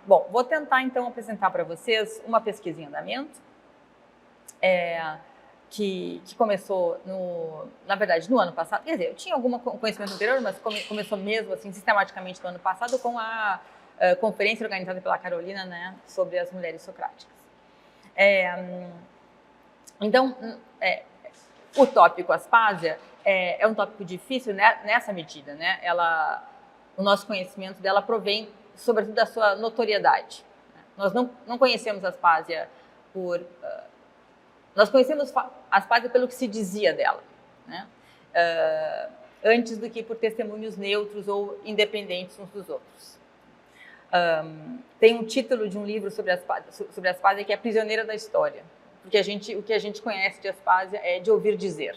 Bom, vou tentar então apresentar para vocês uma pesquisa em andamento, que começou, na verdade, no ano passado. Quer dizer, eu tinha algum conhecimento anterior, mas começou mesmo assim, sistematicamente no ano passado, com a conferência organizada pela Carolina, né, sobre as mulheres socráticas. Então, o tópico Aspásia é um tópico difícil, né, nessa medida, né? O nosso conhecimento dela provém, sobretudo, da sua notoriedade. Nós não conhecemos Aspásia nós conhecemos Aspásia pelo que se dizia dela, né? Antes do que por testemunhos neutros ou independentes uns dos outros. Tem um título de um livro sobre Aspásia que é Prisioneira da História, porque o que a gente conhece de Aspásia é de ouvir dizer.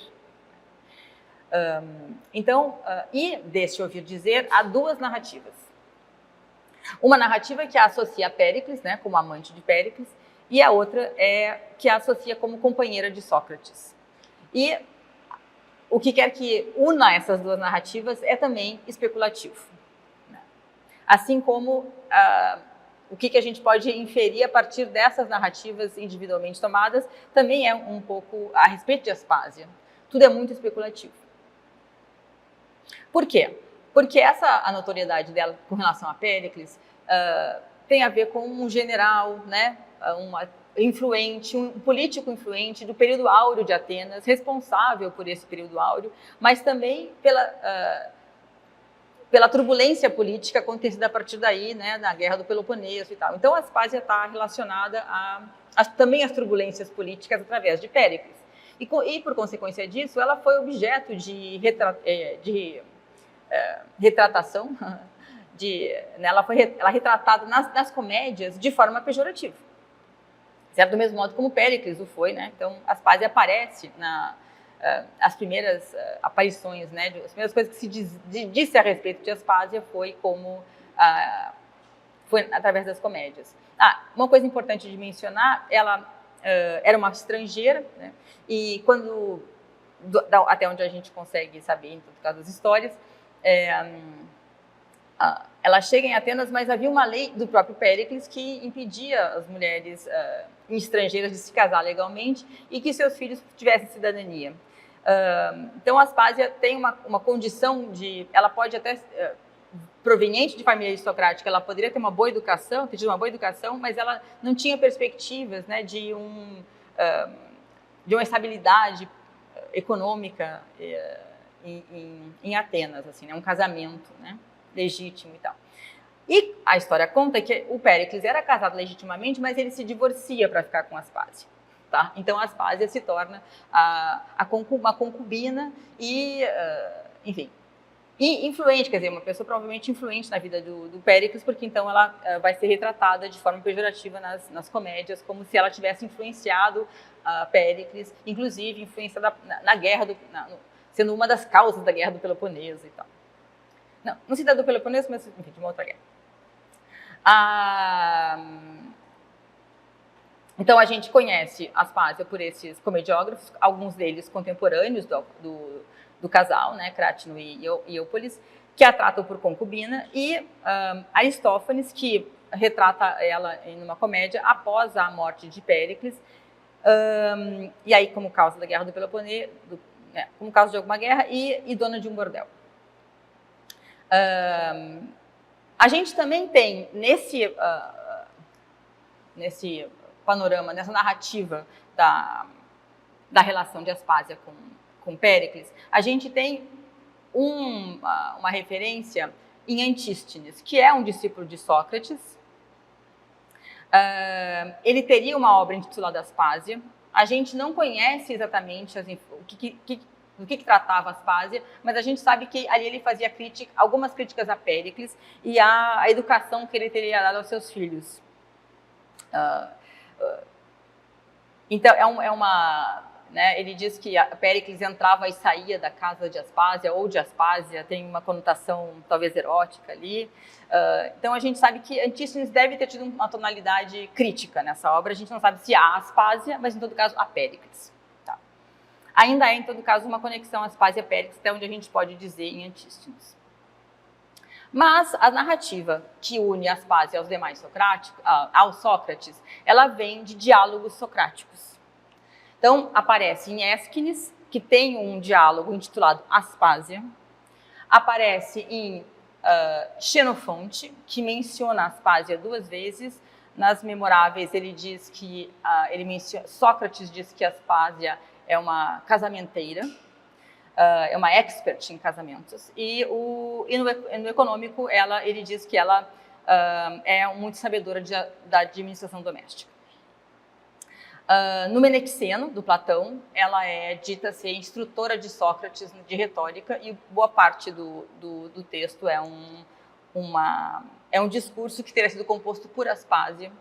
E deste ouvir dizer, há duas narrativas. Uma narrativa que a associa a Péricles, né, como amante de Péricles, e a outra que a associa como companheira de Sócrates. E o que quer que una essas duas narrativas é também especulativo. Né? Assim como o que a gente pode inferir a partir dessas narrativas individualmente tomadas também é um pouco a respeito de Aspásia. Tudo é muito especulativo. Por quê? Porque a notoriedade dela com relação a Péricles tem a ver com um general, né, um político influente do período áureo de Atenas, responsável por esse período áureo, mas também pela turbulência política acontecida a partir daí, né, na Guerra do Peloponeso e tal. Então, a Aspásia está relacionada também às turbulências políticas através de Péricles. E, por consequência disso, ela foi objeto de retratação, né, ela é retratada nas comédias de forma pejorativa. Certo? Do mesmo modo como Péricles o foi, né? Então, Aspásia aparece as primeiras aparições, né? As primeiras coisas que se disse a respeito de Aspásia foi através das comédias. Uma coisa importante de mencionar, ela era uma estrangeira, né? E até onde a gente consegue saber, em todo caso, das histórias, ela chega em Atenas, mas havia uma lei do próprio Péricles que impedia as mulheres estrangeiras de se casar legalmente e que seus filhos tivessem cidadania. Então, a Aspásia tem uma condição ela pode até, proveniente de família aristocrática, ela poderia ter tido uma boa educação, mas ela não tinha perspectivas, né, de uma estabilidade econômica em Atenas, assim, né, um casamento, né, legítimo e tal. E a história conta que o Péricles era casado legitimamente, mas ele se divorcia para ficar com Aspásia. Tá? Então, a Aspásia se torna uma concubina enfim, e influente, quer dizer, uma pessoa provavelmente influente na vida do Péricles, porque então ela vai ser retratada de forma pejorativa nas comédias, como se ela tivesse influenciado Péricles, inclusive influenciada na guerra, sendo uma das causas da Guerra do Peloponeso e tal. Não se dá do Peloponeso, mas enfim, de uma outra guerra. Então, a gente conhece Aspásia por esses comediógrafos, alguns deles contemporâneos do casal, né, Crátino e Eupolys, que a tratam por concubina, e Aristófanes, que retrata ela em uma comédia após a morte de Péricles, e aí como causa da Guerra do Peloponeso, como causa de alguma guerra, e dona de um bordel. A gente também tem nesse panorama, nessa narrativa da relação de Aspásia com Péricles, a gente tem uma referência em Antístenes, que é um discípulo de Sócrates. Ele teria uma obra intitulada Aspásia. A gente não conhece exatamente do que tratava Aspásia, mas a gente sabe que ali ele fazia algumas críticas a Péricles e à educação que ele teria dado aos seus filhos. Então, né, ele diz que Péricles entrava e saía da casa de Aspásia, ou de Aspásia, tem uma conotação talvez erótica ali. Então, a gente sabe que Antístenes deve ter tido uma tonalidade crítica nessa obra. A gente não sabe se há Aspásia, mas, em todo caso, há Péricles. Tá? Ainda é, em todo caso, uma conexão Aspásia-Péricles, até onde a gente pode dizer em Antístenes. Mas a narrativa que une Aspásia aos demais socráticos, ao Sócrates, ela vem de diálogos socráticos. Então, aparece em Ésquines, que tem um diálogo intitulado Aspásia, aparece em Xenofonte, que menciona Aspásia 2 vezes. Nas Memoráveis, ele diz que Sócrates diz que Aspásia é uma casamenteira, é uma expert em casamentos. E no Econômico, ele diz que ela é muito sabedora da administração doméstica. No Menexeno, do Platão, ela é dita ser instrutora de Sócrates de retórica, e boa parte do texto é um discurso que teria sido composto por Aspásia.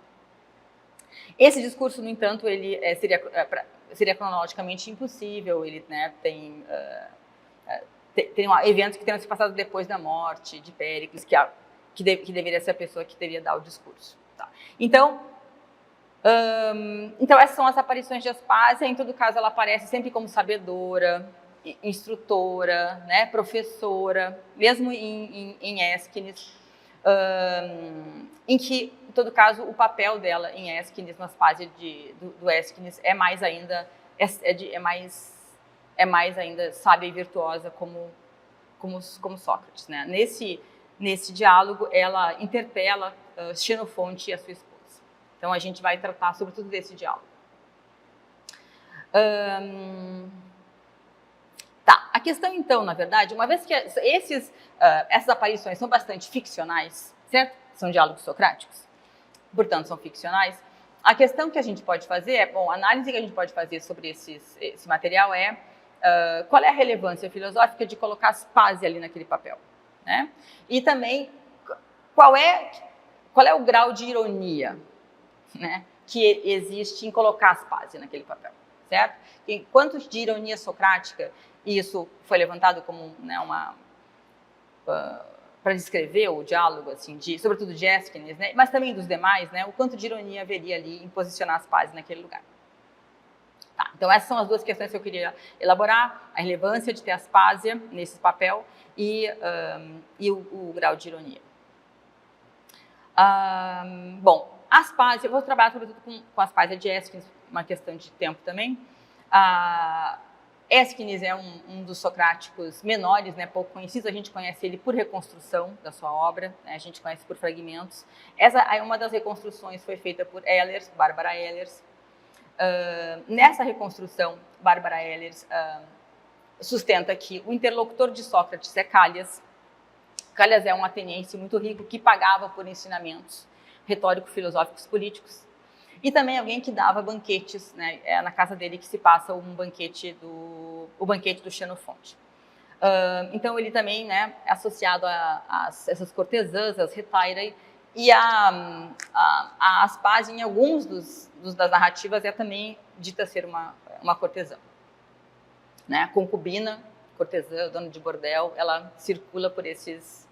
Esse discurso, no entanto, ele seria cronologicamente impossível. Ele, né, tem eventos que teriam se passado depois da morte de Péricles, que deveria ser a pessoa que deveria dar o discurso. Tá. Então, essas são as aparições de Aspásia. Em todo caso, ela aparece sempre como sabedora, instrutora, né, professora, mesmo em Ésquines, em que, em todo caso, o papel dela em Ésquines, na Aspásia do Ésquines, é mais ainda sábia e virtuosa como Sócrates, né? Nesse diálogo, ela interpela Xenofonte e a sua esposa. Então, a gente vai tratar sobretudo desse diálogo. Tá, a questão então, na verdade, uma vez que essas aparições são bastante ficcionais, certo? São diálogos socráticos, portanto são ficcionais, a questão que a gente pode fazer, a análise que a gente pode fazer sobre esse material é qual é a relevância filosófica de colocar Aspásia ali naquele papel, né? E também qual é o grau de ironia, né, que existe em colocar Aspásia naquele papel, certo? E quanto de ironia socrática, e isso foi levantado como, né, para descrever o diálogo, assim, sobretudo de Ésquines, né, mas também dos demais, né, o quanto de ironia haveria ali em posicionar Aspásia naquele lugar. Tá, então essas são as duas questões que eu queria elaborar: a relevância de ter Aspásia nesse papel e o grau de ironia. Bom, Aspásia, eu vou trabalhar sobretudo com Aspásia de Ésquines, uma questão de tempo também. Ésquines é um dos socráticos menores, né, pouco conhecidos. A gente conhece ele por reconstrução da sua obra, né, a gente conhece por fragmentos. Uma das reconstruções foi feita por Ehlers, Bárbara Ehlers. Nessa reconstrução, Bárbara Ehlers sustenta que o interlocutor de Sócrates é Cálias. Cálias é um ateniense muito rico que pagava por ensinamentos retórico-filosóficos políticos, e também alguém que dava banquetes, né? É na casa dele que se passa o banquete do Xenofonte. Então ele também, né, é associado a essas cortesãs, as retairae, e a Aspásia, em alguns das narrativas, é também dita ser uma cortesã, né? Concubina, cortesã, dona de bordel, ela circula por essas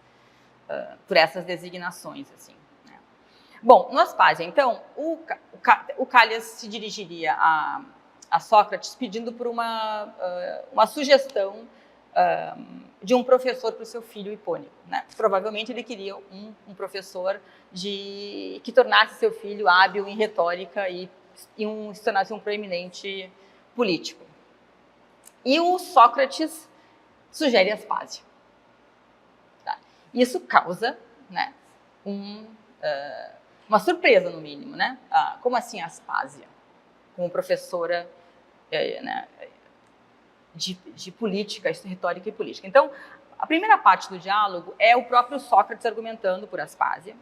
designações, assim. Bom, no Aspásia, então, o Cálias se dirigiria a Sócrates pedindo por uma sugestão de um professor para o seu filho Hipônico, né? Provavelmente ele queria um professor que tornasse seu filho hábil em retórica e se tornasse um proeminente político. E o Sócrates sugere Aspásia. Tá? Isso causa, né, uma surpresa, no mínimo, né? Como assim Aspásia, como professora né, de política, retórica e política? Então, a primeira parte do diálogo é o próprio Sócrates argumentando por Aspásia.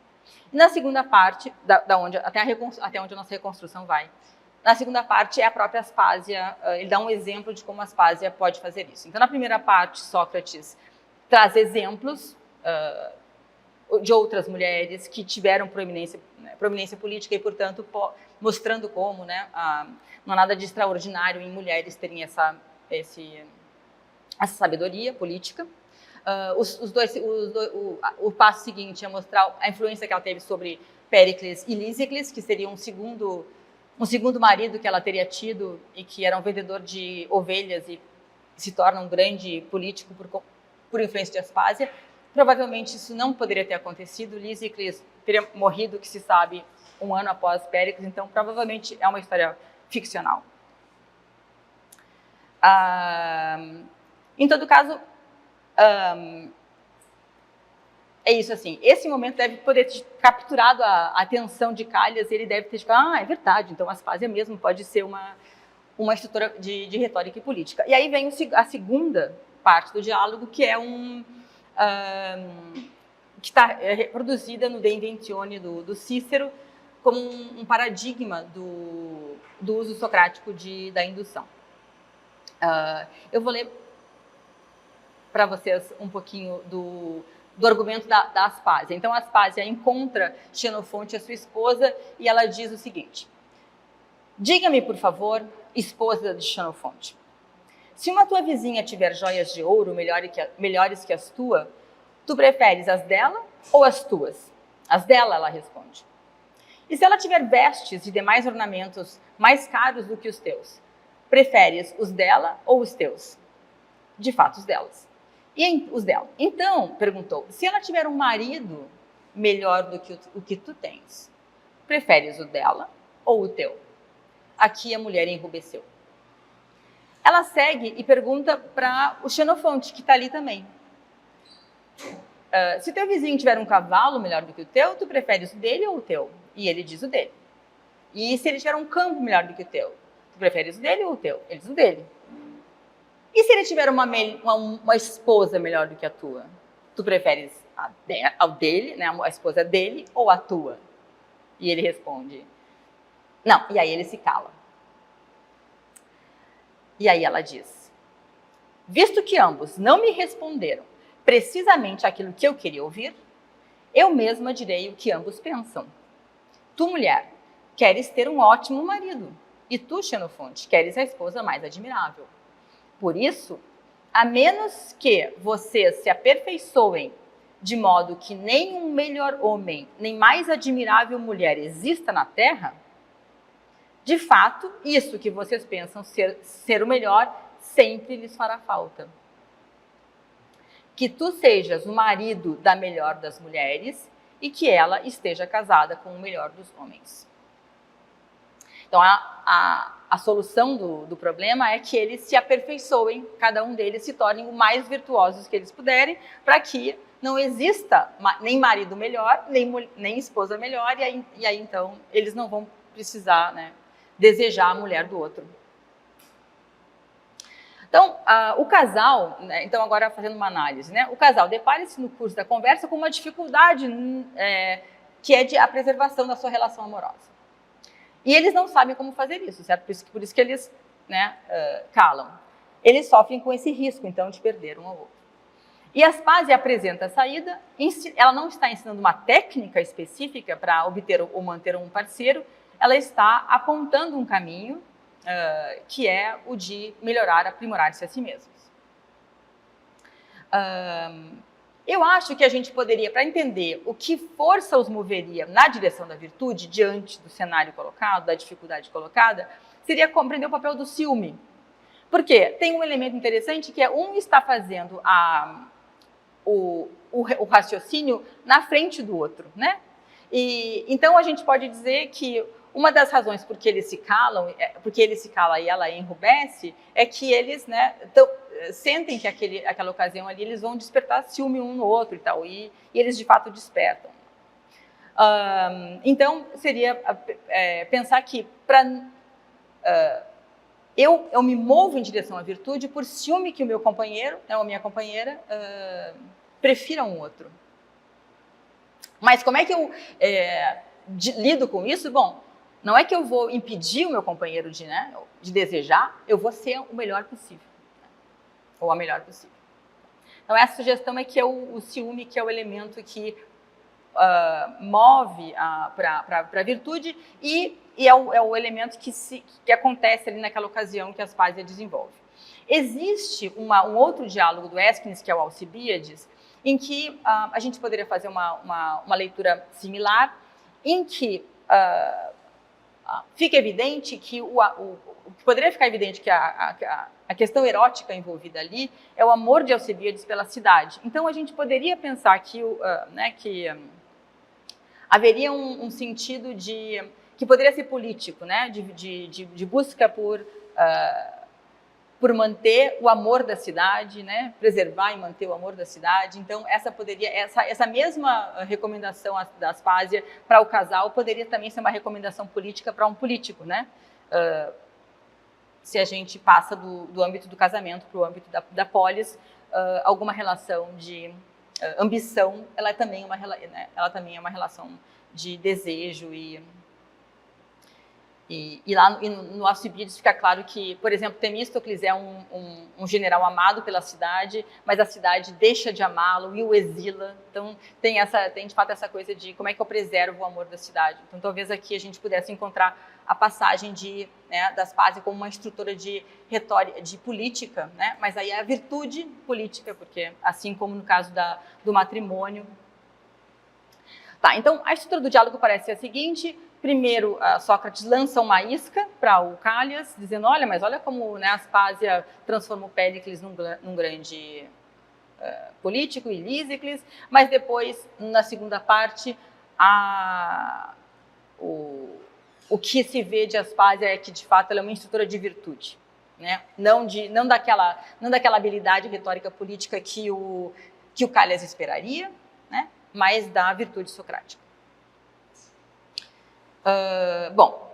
E na segunda parte, até onde a nossa reconstrução vai, na segunda parte é a própria Aspásia, ele dá um exemplo de como Aspásia pode fazer isso. Então, na primeira parte, Sócrates traz exemplos de outras mulheres que tiveram proeminência política e, portanto, mostrando como, né, não há nada de extraordinário em mulheres terem essa sabedoria política. O passo seguinte é mostrar a influência que ela teve sobre Péricles e Lísicles, que seria um segundo marido que ela teria tido e que era um vendedor de ovelhas e se torna um grande político por influência de Aspásia. Provavelmente isso não poderia ter acontecido. Lísicles teria morrido, que se sabe, 1 ano após Péricles, então provavelmente é uma história ficcional. Em todo caso, é isso assim, esse momento deve poder ter capturado a atenção de Callias, ele deve ter ficado, é verdade, então Aspásia mesmo pode ser uma estrutura de retórica e política. E aí vem a segunda parte do diálogo, que é que está reproduzida no De Inventione do Cícero, como um paradigma do uso socrático da indução. Eu vou ler para vocês um pouquinho do argumento da Aspásia. Então, a Aspásia encontra Xenofonte, a sua esposa, e ela diz o seguinte: diga-me, por favor, esposa de Xenofonte, se uma tua vizinha tiver joias de ouro melhores que as tuas, tu preferes as dela ou as tuas? As dela, ela responde. E se ela tiver vestes e demais ornamentos mais caros do que os teus, preferes os dela ou os teus? De fato, os delas. E os dela. Então, perguntou, se ela tiver um marido melhor do que o que tu tens, preferes o dela ou o teu? Aqui a mulher enrubesceu. Ela segue e pergunta para o Xenofonte, que está ali também. Se teu vizinho tiver um cavalo melhor do que o teu, tu preferes o dele ou o teu? E ele diz o dele. E se ele tiver um campo melhor do que o teu, tu preferes o dele ou o teu? Ele diz o dele. E se ele tiver uma esposa melhor do que a tua, tu preferes ao dele, né, a esposa dele, ou a tua? E ele responde, não. E aí ele se cala. E aí ela diz, visto que ambos não me responderam precisamente aquilo que eu queria ouvir, eu mesma direi o que ambos pensam. Tu, mulher, queres ter um ótimo marido, e tu, Xenofonte, queres a esposa mais admirável. Por isso, a menos que vocês se aperfeiçoem de modo que nem um melhor homem, nem mais admirável mulher exista na terra, de fato, isso que vocês pensam ser o melhor, sempre lhes fará falta. Que tu sejas o marido da melhor das mulheres e que ela esteja casada com o melhor dos homens. Então, a solução do problema é que eles se aperfeiçoem, cada um deles se tornem o mais virtuosos que eles puderem, para que não exista nem marido melhor, nem esposa melhor, e aí então eles não vão precisar, né, desejar a mulher do outro. Então, o casal, né, então agora fazendo uma análise, né, o casal depara-se no curso da conversa com uma dificuldade que é a preservação da sua relação amorosa. E eles não sabem como fazer isso, certo? Por isso que eles, né, calam. Eles sofrem com esse risco, então, de perder um ao outro. E Aspásia apresenta a saída, ela não está ensinando uma técnica específica para obter ou manter um parceiro, ela está apontando um caminho que é o de melhorar, aprimorar-se a si mesmos. Eu acho que a gente poderia, para entender o que força os moveria na direção da virtude, diante do cenário colocado, da dificuldade colocada, seria compreender o papel do ciúme. Porque tem um elemento interessante que é está fazendo o raciocínio na frente do outro, né? E então a gente pode dizer que uma das razões por que eles se calam, porque ele se cala e ela enrubesce, é que eles, né, sentem que aquela ocasião ali eles vão despertar ciúme um no outro e tal, e eles de fato despertam. Então seria pensar que eu me movo em direção à virtude por ciúme que o meu companheiro, né, ou a minha companheira, prefira um outro. Mas como é que eu lido com isso? Bom, não é que eu vou impedir o meu companheiro de desejar, eu vou ser o melhor possível, né? Ou a melhor possível. Então, essa sugestão é que é o ciúme, que é o elemento que move para a virtude e é o elemento que acontece ali naquela ocasião que Aspásia desenvolve. Existe um outro diálogo do Ésquines, que é o Alcibíades, em que a gente poderia fazer uma leitura similar, em que fica evidente que o que poderia ficar evidente que a questão erótica envolvida ali é o amor de Alcibíades pela cidade. Então, a gente poderia pensar que, haveria um sentido que poderia ser político, né, de busca por manter o amor da cidade, né, preservar e manter o amor da cidade. Então, essa mesma recomendação da Aspásia para o casal poderia também ser uma recomendação política para um político, né? Se a gente passa do âmbito do casamento para o âmbito da polis, alguma relação de ambição, ela também é uma relação de desejo e lá no Alcibíades fica claro que, por exemplo, Temístocles é um general amado pela cidade, mas a cidade deixa de amá-lo e o exila. Então, tem de fato essa coisa de como é que eu preservo o amor da cidade. Então, talvez aqui a gente pudesse encontrar a passagem da Aspásia como uma instrutora de retórica, de política, né? Mas aí é a virtude política, porque assim como no caso do matrimônio. Tá, então, a estrutura do diálogo parece ser a seguinte. Primeiro, Sócrates lança uma isca para o Cálias, dizendo, olha como, né, Aspásia transformou Péricles num grande político, e Lísicles, mas depois, na segunda parte, o que se vê de Aspásia é que, de fato, ela é uma instrutora de virtude, né? Não daquela habilidade retórica política que o Cálias esperaria, né? Mas da virtude socrática. Bom,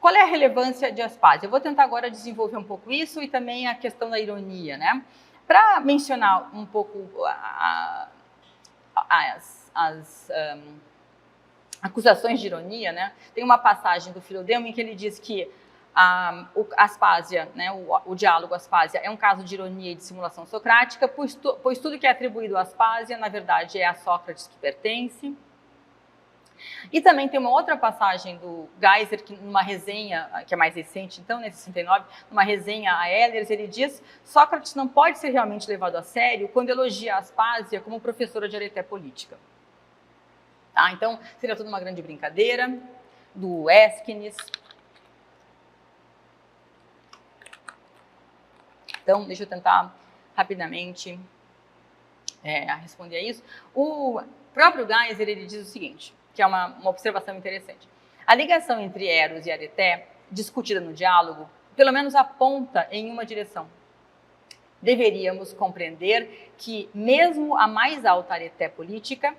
qual é a relevância de Aspásia? Eu vou tentar agora desenvolver um pouco isso e também a questão da ironia, né? Para mencionar um pouco as acusações de ironia, né? Tem uma passagem do Filodemo em que ele diz que Aspásia, né, o diálogo Aspásia é um caso de ironia e de simulação socrática, pois tudo que é atribuído a Aspásia, na verdade, é a Sócrates que pertence. E também tem uma outra passagem do Geyser, que numa resenha, que é mais recente, então, nesse 69, numa resenha a Ehlers, ele diz: Sócrates não pode ser realmente levado a sério quando elogia a Aspásia como professora de areté política. Tá? Então, seria toda uma grande brincadeira do Ésquines. Então, deixa eu tentar rapidamente responder a isso. O próprio Geyser, ele diz o seguinte, que é uma observação interessante. A ligação entre Eros e areté, discutida no diálogo, pelo menos aponta em uma direção. Deveríamos compreender que mesmo a mais alta areté política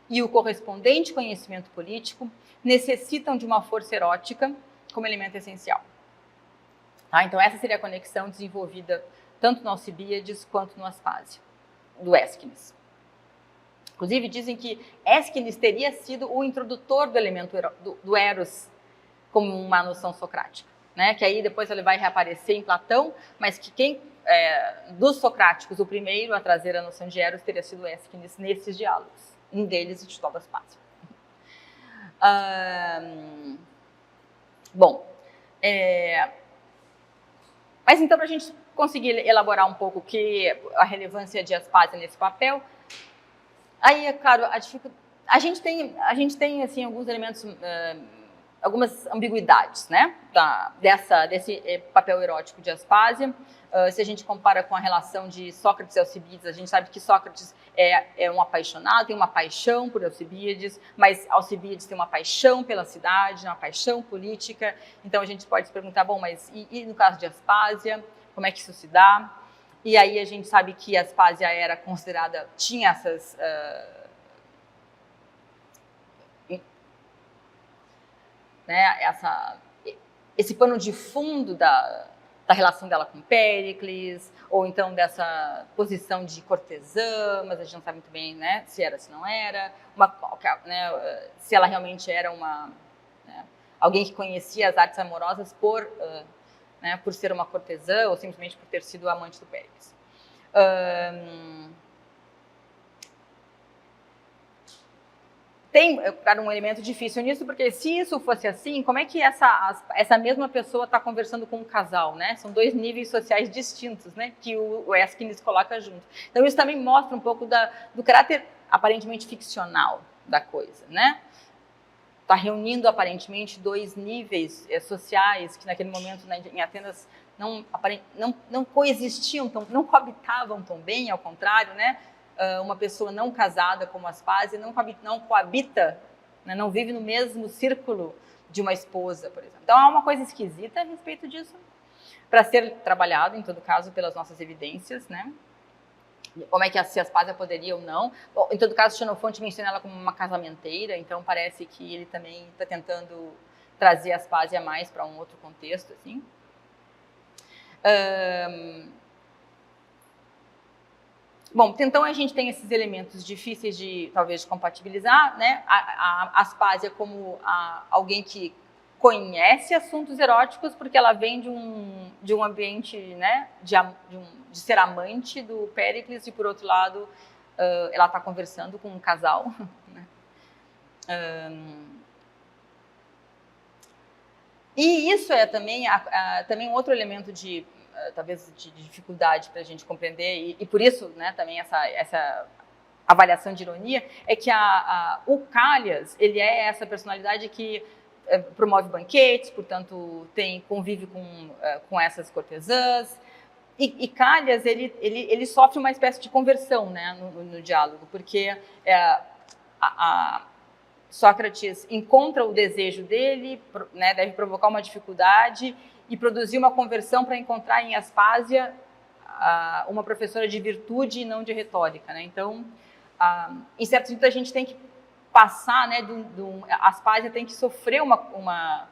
e o correspondente conhecimento político necessitam de uma força erótica como elemento essencial. Tá? Então, essa seria a conexão desenvolvida tanto no Alcibíades quanto no Aspásia, do Ésquines. Inclusive, dizem que Ésquines teria sido o introdutor do elemento do Eros como uma noção socrática, né? Que aí depois ele vai reaparecer em Platão, mas que dos socráticos, o primeiro a trazer a noção de Eros teria sido Ésquines nesses diálogos. Um deles intitulado Aspásia. Mas então, para a gente conseguir elaborar um pouco a relevância de Aspásia nesse papel, aí, é claro, a gente tem assim, alguns elementos, algumas ambiguidades, né, desse papel erótico de Aspásia. Se a gente compara com a relação de Sócrates e Alcibíades, a gente sabe que Sócrates é um apaixonado, tem uma paixão por Alcibíades, mas Alcibíades tem uma paixão pela cidade, uma paixão política. Então a gente pode se perguntar, bom, mas e no caso de Aspásia, como é que isso se dá? E aí a gente sabe que Aspásia era considerada, tinha esse pano de fundo da relação dela com Péricles, ou então dessa posição de cortesã, mas a gente não sabe muito bem, né, se era, se não era, se ela realmente era alguém que conhecia as artes amorosas por ser uma cortesã, ou simplesmente por ter sido amante do Péricles. Tem, claro, um elemento difícil nisso, porque se isso fosse assim, como é que essa mesma pessoa está conversando com um casal, né? São dois níveis sociais distintos, né? Que o Ésquines coloca junto. Então, isso também mostra um pouco do caráter aparentemente ficcional da coisa, né? reunindo aparentemente dois níveis sociais que naquele momento, né, em Atenas não coexistiam, não coabitavam tão bem, ao contrário, né? Uma pessoa não casada como Aspásia não coabita, né, não vive no mesmo círculo de uma esposa, por exemplo. Então há uma coisa esquisita a respeito disso, para ser trabalhado, em todo caso, pelas nossas evidências, né? Como é que se Aspásia poderia ou não. Bom, em todo caso, Xenofonte menciona ela como uma casamenteira, então parece que ele também está tentando trazer Aspásia mais para um outro contexto, assim. Bom, então a gente tem esses elementos difíceis de, talvez, de compatibilizar, né? A Aspásia como alguém que conhece assuntos eróticos, porque ela vem de um ambiente, né, de ser amante do Péricles, e por outro lado, ela está conversando com um casal, né? E isso é também, também um outro elemento de, talvez, de dificuldade para a gente compreender, e por isso, né, também essa avaliação de ironia, é que o Callias, ele é essa personalidade que promove banquetes, portanto, convive com essas cortesãs, e Callias, ele sofre uma espécie de conversão, né, no diálogo, porque Sócrates encontra o desejo dele, né, deve provocar uma dificuldade e produzir uma conversão para encontrar em Aspásia uma professora de virtude e não de retórica, né? Então, em certo sentido, a gente tem que passar, né, Aspásia tem que sofrer uma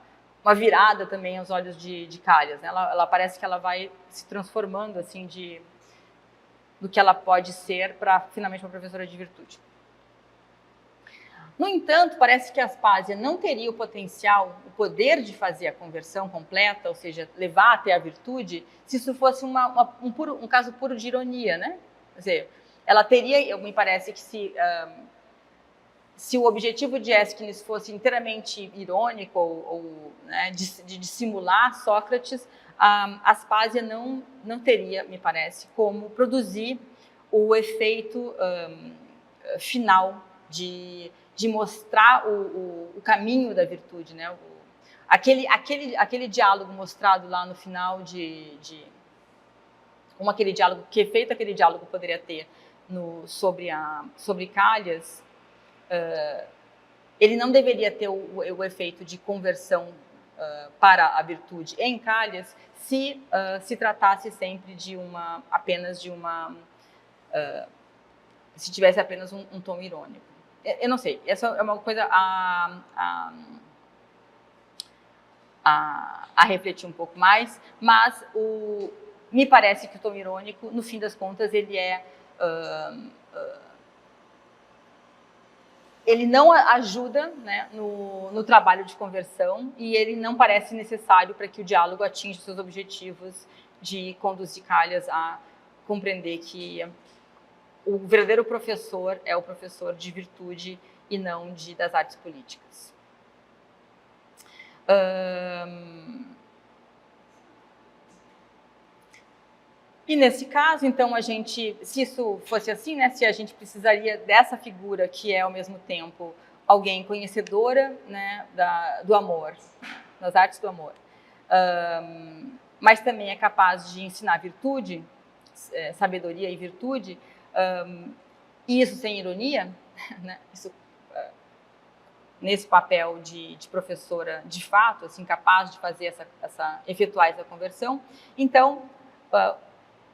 virada também aos olhos de Callias, né? Ela parece que ela vai se transformando assim do que ela pode ser para finalmente uma professora de virtude. No entanto, parece que Aspásia não teria o potencial, o poder de fazer a conversão completa, ou seja, levar até a virtude, se isso fosse um caso puro de ironia, né? Quer dizer, ela teria, me parece que se o objetivo de Ésquines fosse inteiramente irônico ou né, de dissimular Sócrates, Aspásia não teria, me parece, como produzir o efeito final de mostrar o caminho da virtude, né? Aquele diálogo mostrado lá no final como aquele diálogo, que efeito aquele diálogo poderia ter sobre Callias, ele não deveria ter o efeito de conversão para a virtude em Callias se tratasse sempre apenas de uma se tivesse apenas um tom irônico. Eu não sei, essa é uma coisa a refletir um pouco mais, mas me parece que o tom irônico, no fim das contas, ele não ajuda, né, no trabalho de conversão, e ele não parece necessário para que o diálogo atinja seus objetivos de conduzir Callias a compreender que o verdadeiro professor é o professor de virtude e não das artes políticas. E nesse caso, então, se isso fosse assim, né, se a gente precisaria dessa figura que é, ao mesmo tempo, alguém conhecedora, né, do amor, das artes do amor, mas também é capaz de ensinar virtude, sabedoria e virtude, e isso sem ironia, né? Isso, nesse papel de professora de fato, assim, capaz de fazer efetuar essa conversão. Então,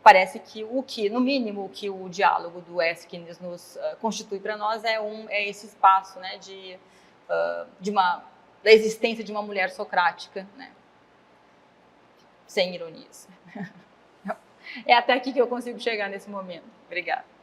parece que no mínimo, o que o diálogo do Ésquines nos constitui para nós é esse espaço, né, da existência de uma mulher socrática, né, sem ironias. É até aqui que eu consigo chegar nesse momento. Obrigada.